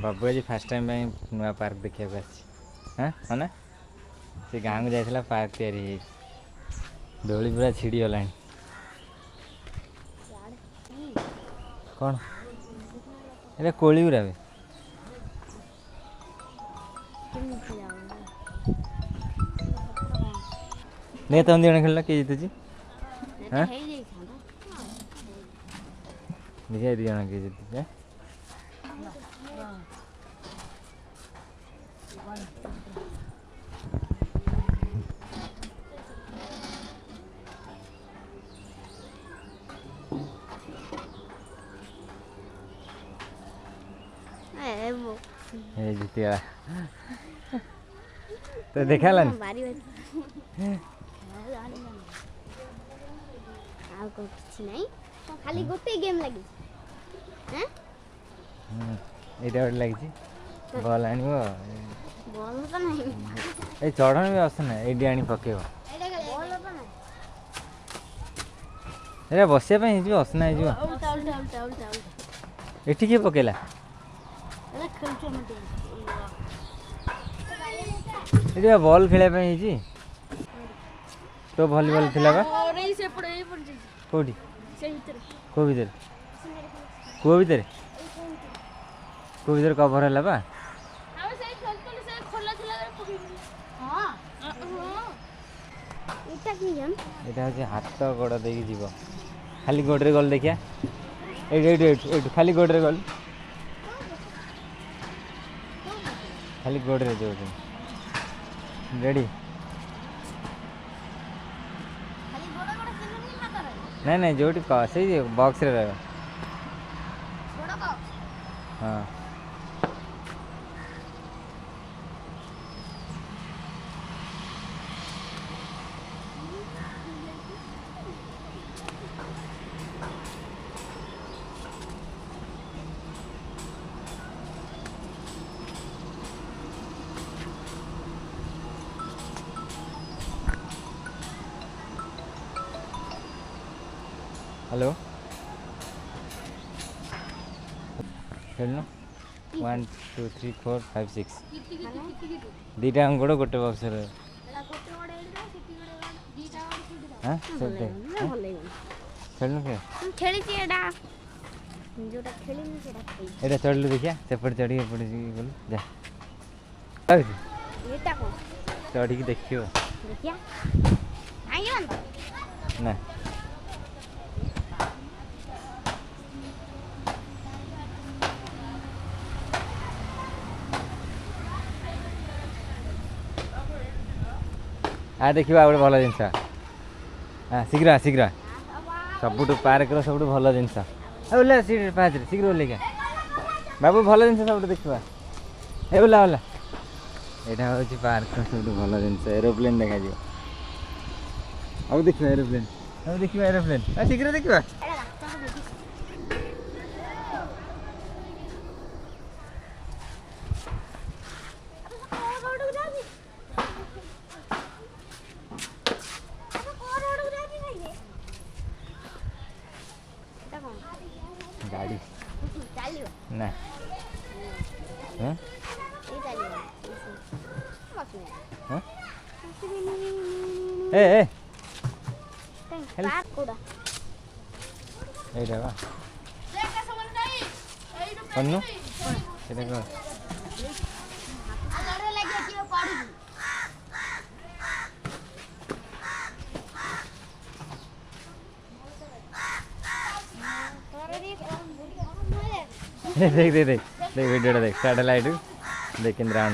बाबू आज fast time नुआ park देखा हाँ हाँ ना से गाँव को जाइए पार्क या दोली पूरा छिड़ी गला कौन ये कोली गुरा नहीं तुम दिजण खेल किए जीतुची हाँ देखिए दिजण किए जीतुचे जीतीगला तो देखा खाली गोटे गेम लगी ये लगी बल आण बॉल तो नहीं चढ़ण भी आस ना ये आनी पकेब ये बसापी असना ये किए पकेला ये बॉल खेलने तो भलीबल थिला बा कोठी को भीतर को भीतर कवर है बा ये हाथ गोड़ दे जीव खाली गोड़े गल देखिया ये खाली गोड़े गल खाली गोड़े जो रेडी नहीं नहीं जो से बॉक्स रे रह हाँ हेलो खेलना 1 2 3 4 5 6 दीटा गोड़ गोटे बक्स हाँ खेलना चढ़लु देखिया सेपटे चढ़ी बोल जा चढ़ी देखियो ना देखिए गोटे भल जिनस हाँ शीघ्र शीघ्र सबुठ पार्क सब भल जिनस ओल्ला सीट पाँच शीघ्र ओल्लिका बाबू भल जिन सब देखा ए ओला ओला यहाँ हूँ पार्क सब भल जिन एरोप्लेन देखा अब देखा एरोप्लेन अब देखा एरोप्लेन शीघ्र देखा गाड़ी ना हाँ हाँ ए बा अन्नू देख देख देख देख वीडियो देख सैटेलाइट देख इंद्रा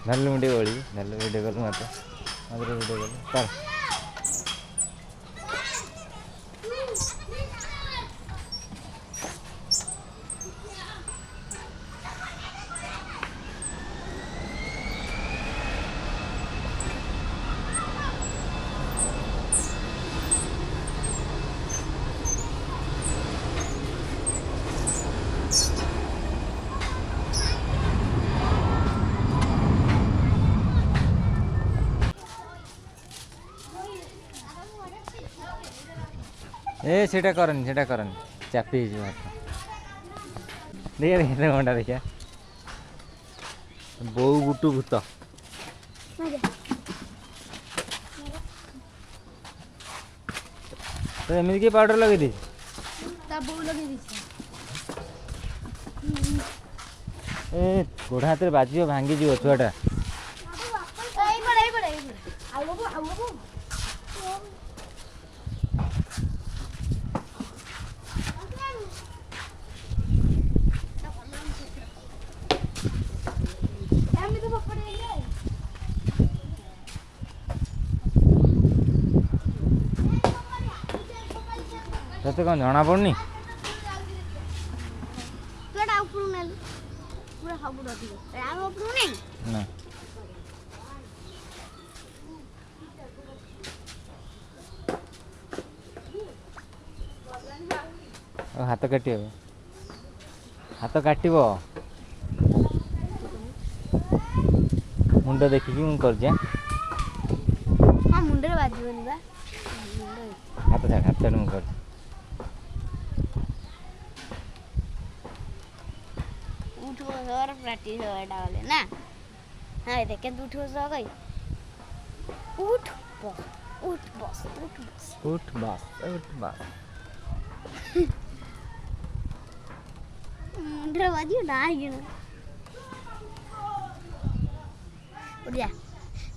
नल्लू वीडियो गोली नल्लू वीडियो कॉल मत वीडियो कॉल कर ए सेटा करनी चापी हाथ देखिए देखिए घंटा देखिए बो गुटू भूत तो एमती किए पाउडर लगे दी ता बोउ लगे दिस ए गोड़ हाथ में बाजी भांगी जीव छुआटा एई बड़े आउ बाबू एमी तो पकड़े ले तते कौन जना पड़नी तोड़ा ऊपर ने पूरा सब उड़ा दियो राम ऊपर नहीं ना हाथ काटिब हाथ काटिब मुंड देखिकी मुझे कर हां मुंडे बाजबनी बा हाथ छाड़ हाथ छाड़ मुझे कर उठो सर प्रैक्टिस होएटा वाले ना हां देख के उठो सो गई उठ बस उठ बस मुंडे बाजी ना गिन उठ जा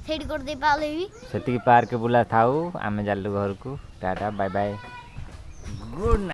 सेट कर दे पाले भी से पार्क बुला थाऊ आमे जालु घर को टाटा बाय बाय गुड